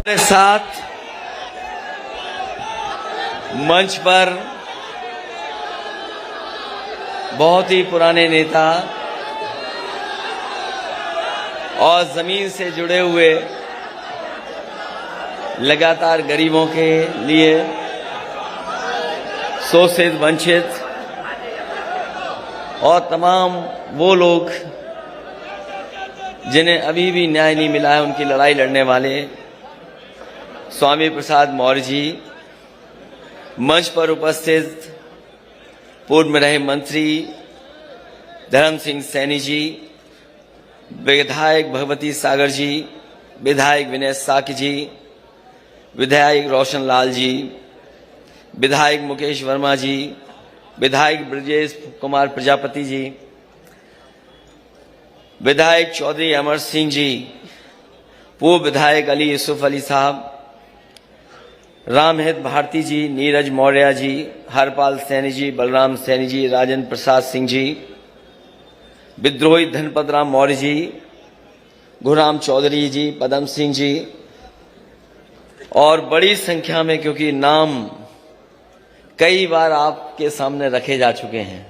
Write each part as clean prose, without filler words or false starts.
के साथ मंच पर बहुत ही पुराने नेता और जमीन से जुड़े हुए, लगातार गरीबों के लिए शोषित, वंचित और तमाम वो लोग जिन्हें अभी भी न्याय नहीं मिला है, उनकी लड़ाई लड़ने वाले स्वामी प्रसाद मौर्य जी, मंच पर उपस्थित पूर्व में रहे मंत्री धर्म सिंह सैनी जी, विधायक भगवती सागर जी, विधायक विनय साकी जी, विधायक रोशन लाल जी, विधायक मुकेश वर्मा जी, विधायक ब्रजेश कुमार प्रजापति जी, विधायक चौधरी अमर सिंह जी, पूर्व विधायक अली यूसुफ अली साहब, रामहित भारती जी, नीरज मौर्य जी, हरपाल सैनी जी, बलराम सैनी जी, राजेंद्र प्रसाद सिंह जी, विद्रोही धनपत राम मौर्य जी, गुरराम चौधरी जी, पदम सिंह जी और बड़ी संख्या में, क्योंकि नाम कई बार आपके सामने रखे जा चुके हैं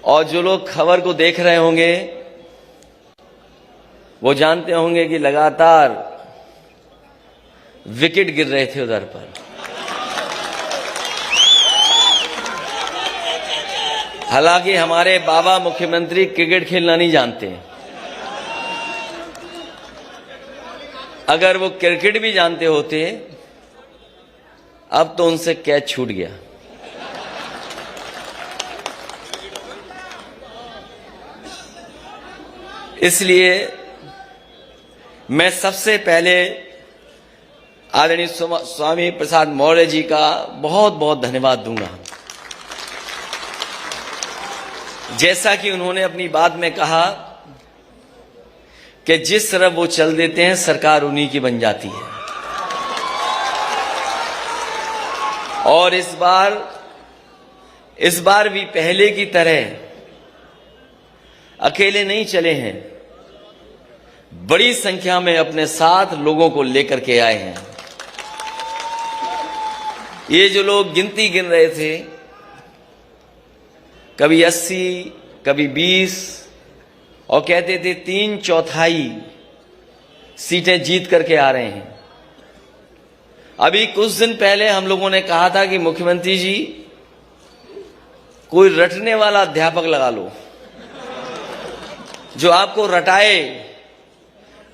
और जो लोग खबर को देख रहे होंगे वो जानते होंगे कि लगातार विकेट गिर रहे थे उधर पर। हालांकि हमारे बाबा मुख्यमंत्री क्रिकेट खेलना नहीं जानते। अगर वो क्रिकेट भी जानते होते अब तो उनसे कैच छूट गया। इसलिए मैं सबसे पहले आदरणीय स्वामी प्रसाद मौर्य जी का बहुत बहुत धन्यवाद दूंगा। जैसा कि उन्होंने अपनी बात में कहा कि जिस तरफ वो चल देते हैं सरकार उन्हीं की बन जाती है, और इस बार भी पहले की तरह अकेले नहीं चले हैं, बड़ी संख्या में अपने साथ लोगों को लेकर के आए हैं। ये जो लोग गिनती गिन रहे थे, कभी 80, कभी 20 और कहते थे 3/4 सीटें जीत करके आ रहे हैं। अभी कुछ दिन पहले हम लोगों ने कहा था कि मुख्यमंत्री जी कोई रटने वाला अध्यापक लगा लो जो आपको रटाए,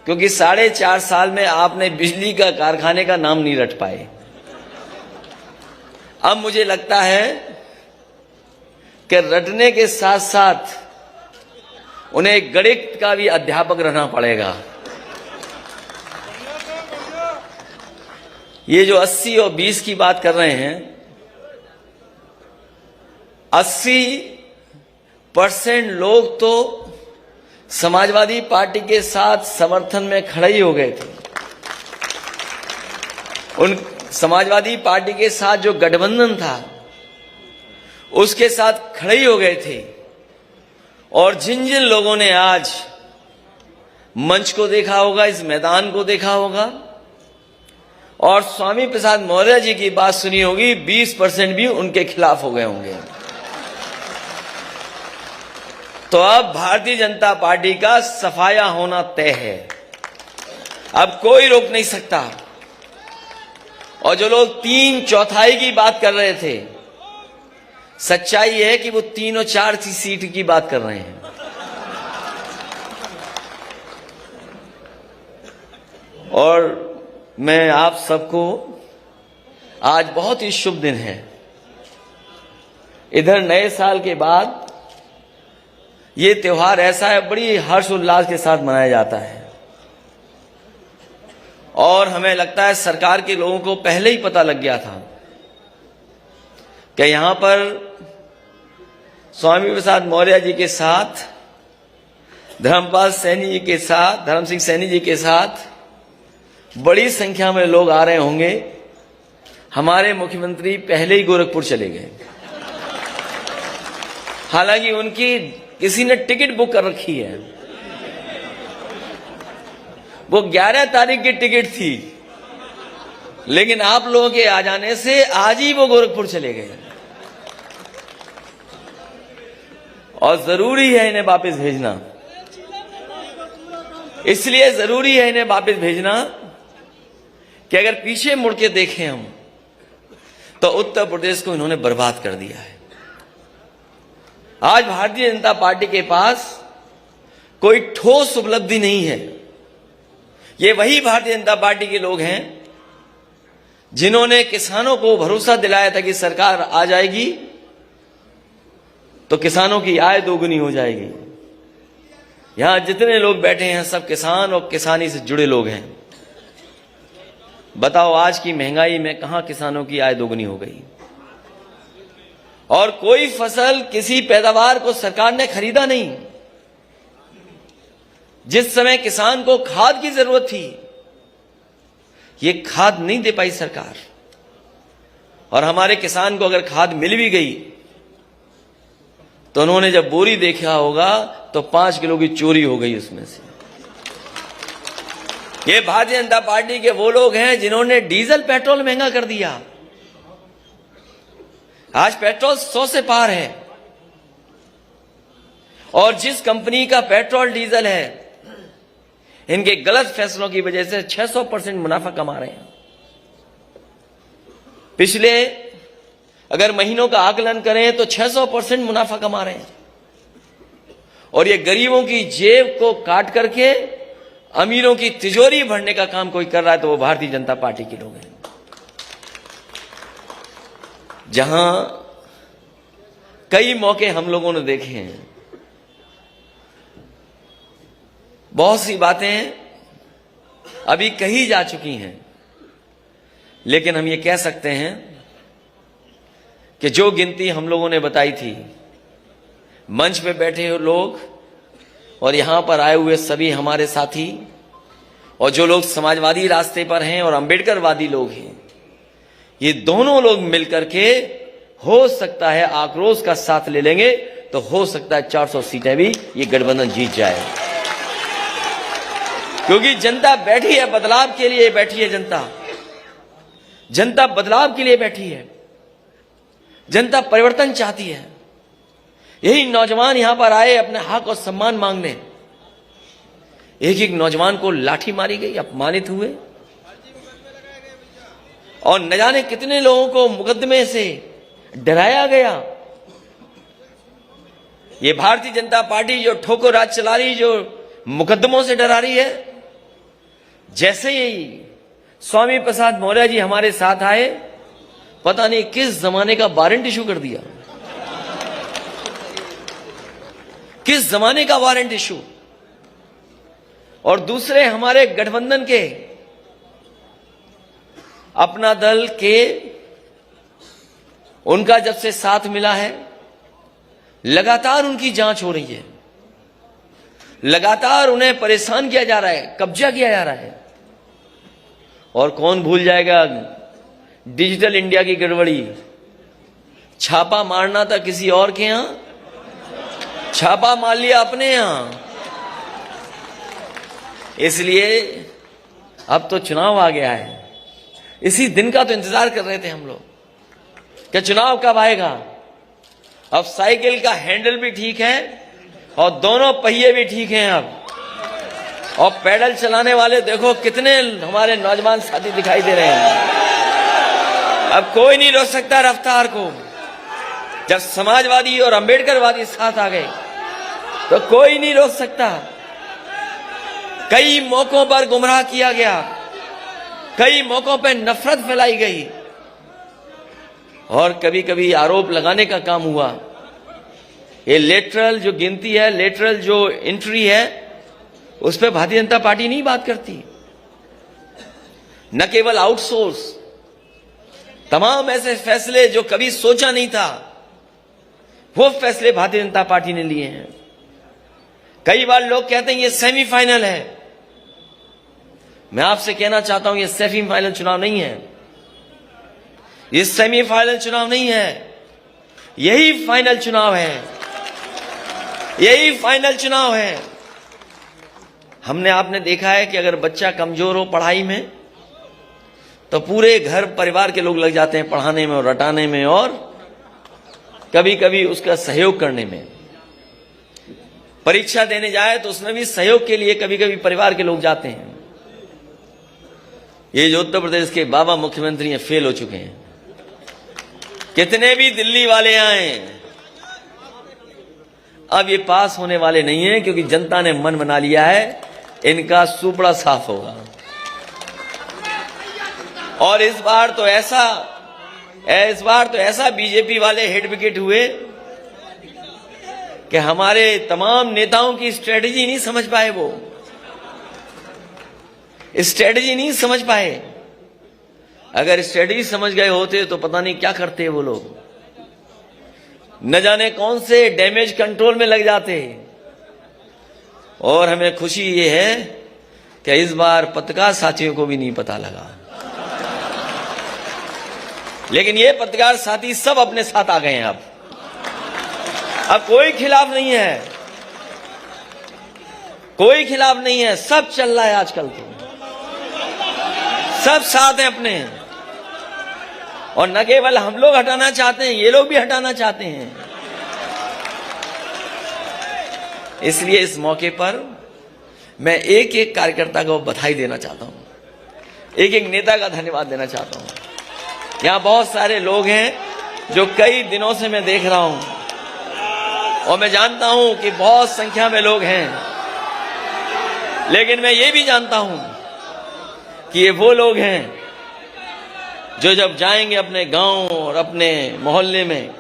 क्योंकि 4.5 साल में आपने बिजली का कारखाने का नाम नहीं रट पाए। अब मुझे लगता है कि रटने के साथ साथ उन्हें गणित का भी अध्यापक रहना पड़ेगा। ये जो 80 और 20 की बात कर रहे हैं, 80% लोग तो समाजवादी पार्टी के साथ समर्थन में खड़े ही हो गए थे। उन समाजवादी पार्टी के साथ जो गठबंधन था उसके साथ खड़े ही हो गए थे। और जिन जिन लोगों ने आज मंच को देखा होगा, इस मैदान को देखा होगा और स्वामी प्रसाद मौर्य जी की बात सुनी होगी, 20% भी उनके खिलाफ हो गए होंगे। तो अब भारतीय जनता पार्टी का सफाया होना तय है, अब कोई रोक नहीं सकता। और जो लोग 3/4 की बात कर रहे थे, सच्चाई है कि वो 3 और 4 सीट की बात कर रहे हैं। और मैं आप सबको, आज बहुत ही शुभ दिन है। इधर नए साल के बाद ये त्योहार ऐसा है, बड़ी हर्षोल्लास के साथ मनाया जाता है। और हमें लगता है सरकार के लोगों को पहले ही पता लग गया था कि यहां पर स्वामी प्रसाद मौर्य जी के साथ, धर्मपाल सैनी जी के साथ, धर्म सिंह सैनी जी के साथ बड़ी संख्या में लोग आ रहे होंगे। हमारे मुख्यमंत्री पहले ही गोरखपुर चले गए, हालांकि उनकी किसी ने टिकट बुक कर रखी है। वो 11 तारीख की टिकट थी, लेकिन आप लोगों के आ जाने से आज ही वो गोरखपुर चले गए। और जरूरी है इन्हें वापस भेजना, इसलिए जरूरी है इन्हें वापस भेजना कि अगर पीछे मुड़ के देखें हम तो उत्तर प्रदेश को इन्होंने बर्बाद कर दिया है। आज भारतीय जनता पार्टी के पास कोई ठोस उपलब्धि नहीं है। ये वही भारतीय जनता पार्टी के लोग हैं जिन्होंने किसानों को भरोसा दिलाया था कि सरकार आ जाएगी तो किसानों की आय दोगुनी हो जाएगी। यहां जितने लोग बैठे हैं सब किसान और किसानी से जुड़े लोग हैं। बताओ आज की महंगाई में कहां किसानों की आय दोगुनी हो गई? और कोई फसल, किसी पैदावार को सरकार ने खरीदा नहीं। जिस समय किसान को खाद की जरूरत थी, ये खाद नहीं दे पाई सरकार। और हमारे किसान को अगर खाद मिल भी गई तो उन्होंने जब बोरी देखा होगा तो 5 किलो की चोरी हो गई उसमें से। ये भारतीय जनता पार्टी के वो लोग हैं जिन्होंने डीजल पेट्रोल महंगा कर दिया। आज पेट्रोल 100 से पार है। और जिस कंपनी का पेट्रोल डीजल है, इनके गलत फैसलों की वजह से 600% मुनाफा कमा रहे हैं। पिछले अगर महीनों का आकलन करें तो 600% मुनाफा कमा रहे हैं। और ये गरीबों की जेब को काट करके अमीरों की तिजोरी भरने का काम कोई कर रहा है तो वो भारतीय जनता पार्टी के लोग हैं। जहां कई मौके हम लोगों ने देखे हैं, बहुत सी बातें अभी कही जा चुकी हैं, लेकिन हम ये कह सकते हैं कि जो गिनती हम लोगों ने बताई थी, मंच पे बैठे हुए लोग और यहां पर आए हुए सभी हमारे साथी और जो लोग समाजवादी रास्ते पर हैं और अंबेडकरवादी लोग हैं, ये दोनों लोग मिलकर के हो सकता है आक्रोश का साथ ले लेंगे तो हो सकता है 400 सीटें भी ये गठबंधन जीत जाए। क्योंकि जनता बैठी है, बदलाव के लिए बैठी है। जनता बदलाव के लिए बैठी है। जनता परिवर्तन चाहती है। यही नौजवान यहां पर आए अपने हक और सम्मान मांगने। एक एक नौजवान को लाठी मारी गई, अपमानित हुए और न जाने कितने लोगों को मुकदमे से डराया गया। ये भारतीय जनता पार्टी जो ठोकर राज चला रही, जो मुकदमों से डरा रही है, जैसे ही स्वामी प्रसाद मौर्य जी हमारे साथ आए, पता नहीं किस जमाने का वारंट इशू कर दिया। किस जमाने का वारंट इशू। और दूसरे हमारे गठबंधन के अपना दल के, उनका जब से साथ मिला है, लगातार उनकी जांच हो रही है। लगातार उन्हें परेशान किया जा रहा है, कब्जा किया जा रहा है। और कौन भूल जाएगा डिजिटल इंडिया की गड़बड़ी। छापा मारना था किसी और के यहां, छापा मार लिया अपने यहां। इसलिए अब तो चुनाव आ गया है। इसी दिन का तो इंतजार कर रहे थे हम लोग कि चुनाव कब आएगा। अब साइकिल का हैंडल भी ठीक है और दोनों पहिए भी ठीक हैं अब। और पैडल चलाने वाले देखो कितने हमारे नौजवान साथी दिखाई दे रहे हैं। अब कोई नहीं रोक सकता रफ्तार को। जब समाजवादी और अंबेडकरवादी साथ आ गए तो कोई नहीं रोक सकता। कई मौकों पर गुमराह किया गया, कई मौकों पर नफरत फैलाई गई और कभी कभी आरोप लगाने का काम हुआ। ये लेटरल जो गिनती है, लेटरल जो एंट्री है, उस पर भारतीय जनता पार्टी नहीं बात करती। न केवल आउटसोर्स, तमाम ऐसे फैसले जो कभी सोचा नहीं था, वो फैसले भारतीय जनता पार्टी ने लिए हैं। कई बार लोग कहते हैं ये सेमीफाइनल है। मैं आपसे कहना चाहता हूं ये सेमीफाइनल चुनाव नहीं है। ये सेमीफाइनल चुनाव नहीं है, यही फाइनल चुनाव है। यही फाइनल चुनाव है। हमने आपने देखा है कि अगर बच्चा कमजोर हो पढ़ाई में तो पूरे घर परिवार के लोग लग जाते हैं पढ़ाने में और रटाने में और कभी कभी उसका सहयोग करने में। परीक्षा देने जाए तो उसमें भी सहयोग के लिए कभी कभी परिवार के लोग जाते हैं। ये जो उत्तर प्रदेश के बाबा मुख्यमंत्री हैं फेल हो चुके हैं। कितने भी दिल्ली वाले आए अब ये पास होने वाले नहीं हैं, क्योंकि जनता ने मन बना लिया है इनका सुपड़ा साफ होगा। और इस बार तो ऐसा बीजेपी वाले हेड विकेट हुए कि हमारे तमाम नेताओं की स्ट्रेटजी नहीं समझ पाए। वो स्ट्रेटजी नहीं समझ पाए। अगर स्ट्रेटजी समझ गए होते तो पता नहीं क्या करते वो लोग, न जाने कौन से डैमेज कंट्रोल में लग जाते। और हमें खुशी ये है कि इस बार पत्रकार साथियों को भी नहीं पता लगा, लेकिन ये पत्रकार साथी सब अपने साथ आ गए हैं। अब कोई खिलाफ नहीं है, कोई खिलाफ नहीं है, सब चल रहा है आजकल तो, सब साथ हैं अपने। और न केवल हम लोग हटाना चाहते हैं, ये लोग भी हटाना चाहते हैं। इसलिए इस मौके पर मैं एक एक कार्यकर्ता को बधाई देना चाहता हूं, एक एक नेता का धन्यवाद देना चाहता हूं। यहां बहुत सारे लोग हैं जो कई दिनों से मैं देख रहा हूं, और मैं जानता हूं कि बहुत संख्या में लोग हैं, लेकिन मैं ये भी जानता हूं कि ये वो लोग हैं जो जब जाएंगे अपने गांव और अपने मोहल्ले में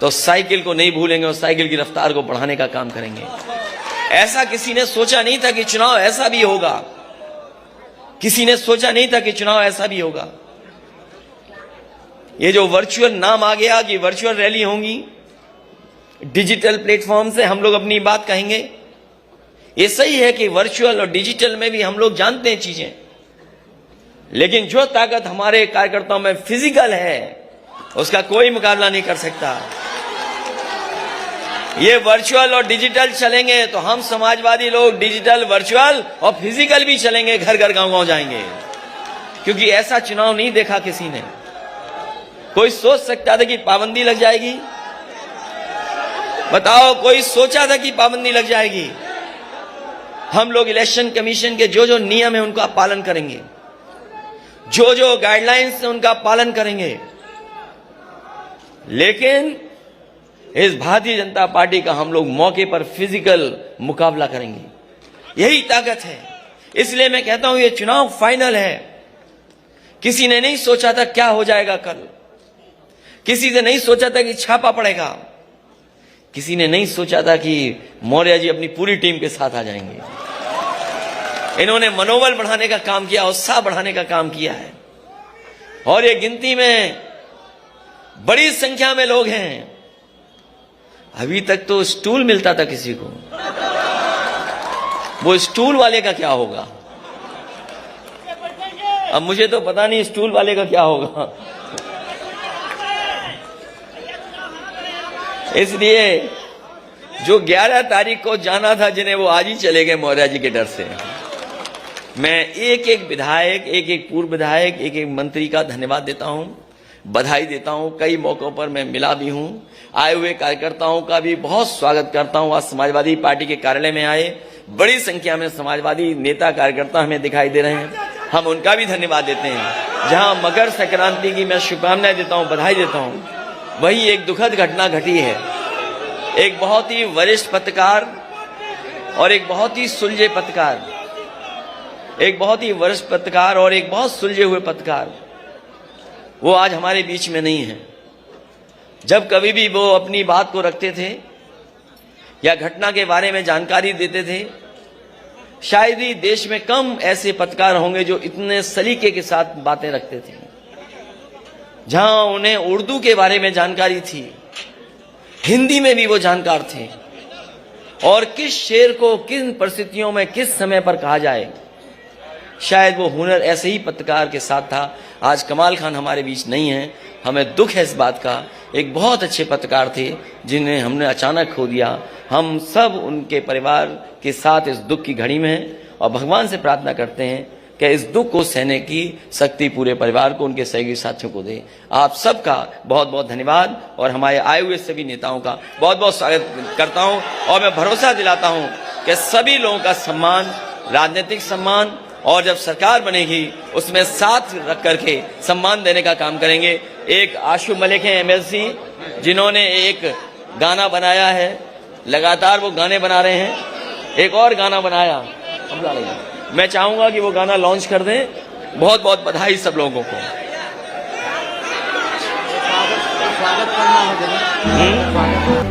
तो साइकिल को नहीं भूलेंगे और साइकिल की रफ्तार को बढ़ाने का काम करेंगे। ऐसा किसी ने सोचा नहीं था कि चुनाव ऐसा भी होगा, किसी ने सोचा नहीं था कि चुनाव ऐसा भी होगा। ये जो वर्चुअल नाम आ गया कि वर्चुअल रैली होंगी, डिजिटल प्लेटफॉर्म से हम लोग अपनी बात कहेंगे, ये सही है कि वर्चुअल और डिजिटल में भी हम लोग जानते हैं चीजें, लेकिन जो ताकत हमारे कार्यकर्ताओं में फिजिकल है उसका कोई मुकाबला नहीं कर सकता। ये वर्चुअल और डिजिटल चलेंगे तो हम समाजवादी लोग डिजिटल, वर्चुअल और फिजिकल भी चलेंगे, घर घर गांव गांव जाएंगे, क्योंकि ऐसा चुनाव नहीं देखा किसी ने। कोई सोच सकता था कि पाबंदी लग जाएगी? बताओ, कोई सोचा था कि पाबंदी लग जाएगी? हम लोग इलेक्शन कमीशन के जो जो नियम है उनका पालन करेंगे, जो जो गाइडलाइंस है उनका पालन करेंगे, लेकिन इस भारतीय जनता पार्टी का हम लोग मौके पर फिजिकल मुकाबला करेंगे। यही ताकत है। इसलिए मैं कहता हूं ये चुनाव फाइनल है। किसी ने नहीं सोचा था क्या हो जाएगा कल, किसी ने नहीं सोचा था कि छापा पड़ेगा, किसी ने नहीं सोचा था कि मौर्य जी अपनी पूरी टीम के साथ आ जाएंगे। इन्होंने मनोबल बढ़ाने का काम किया, उत्साह बढ़ाने का काम किया है। और ये गिनती में बड़ी संख्या में लोग हैं। अभी तक तो स्टूल मिलता था किसी को, वो स्टूल वाले का क्या होगा? अब मुझे तो पता नहीं स्टूल वाले का क्या होगा। इसलिए जो 11 तारीख को जाना था जिन्हें, वो आज ही चले गए मौर्य जी के डर से। मैं एक एक विधायक, एक एक पूर्व विधायक, एक एक मंत्री का धन्यवाद देता हूं, बधाई देता हूं। कई मौकों पर मैं मिला भी हूं। आए हुए कार्यकर्ताओं का भी बहुत स्वागत करता हूं। आज समाजवादी पार्टी के कार्यालय में आए बड़ी संख्या में समाजवादी नेता कार्यकर्ता हमें दिखाई दे रहे हैं, हम उनका भी धन्यवाद देते हैं। जहां मकर संक्रांति की मैं शुभकामनाएं देता हूं, बधाई देता हूं, वही एक दुखद घटना घटी है। एक बहुत ही वरिष्ठ पत्रकार और एक बहुत ही सुलझे पत्रकार, एक बहुत ही वरिष्ठ पत्रकार और एक बहुत सुलझे हुए पत्रकार, वो आज हमारे बीच में नहीं है। जब कभी भी वो अपनी बात को रखते थे या घटना के बारे में जानकारी देते थे, शायद ही देश में कम ऐसे पत्रकार होंगे जो इतने सलीके के साथ बातें रखते थे। जहां उन्हें उर्दू के बारे में जानकारी थी, हिंदी में भी वो जानकार थे, और किस शेर को किन परिस्थितियों में किस समय पर कहा जाए, शायद वो हुनर ऐसे ही पत्रकार के साथ था। आज कमाल खान हमारे बीच नहीं है, हमें दुख है इस बात का। एक बहुत अच्छे पत्रकार थे जिन्हें हमने अचानक खो दिया। हम सब उनके परिवार के साथ इस दुख की घड़ी में हैं और भगवान से प्रार्थना करते हैं कि इस दुख को सहने की शक्ति पूरे परिवार को, उनके सहयोगी साथियों को दे। आप सबका बहुत बहुत धन्यवाद और हमारे आए हुए सभी नेताओं का बहुत बहुत स्वागत करता हूं और मैं भरोसा दिलाता हूं कि सभी लोगों का सम्मान, राजनीतिक सम्मान, और जब सरकार बनेगी उसमें साथ रख करके सम्मान देने का काम करेंगे। एक आशु मलिक हैं एमएलसी, जिन्होंने एक गाना बनाया है, लगातार वो गाने बना रहे हैं। एक और गाना बनाया, मैं चाहूंगा कि वो गाना लॉन्च कर दें। बहुत बहुत बधाई सब लोगों को। स्वागत करना होगा।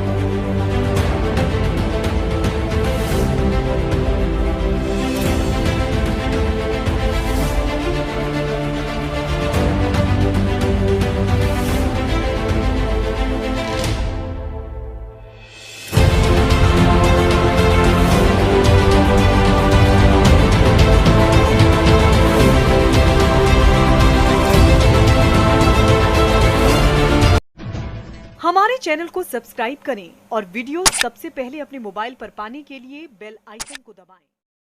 हमारे चैनल को सब्सक्राइब करें और वीडियो सबसे पहले अपने मोबाइल पर पाने के लिए बेल आइकन को दबाएं।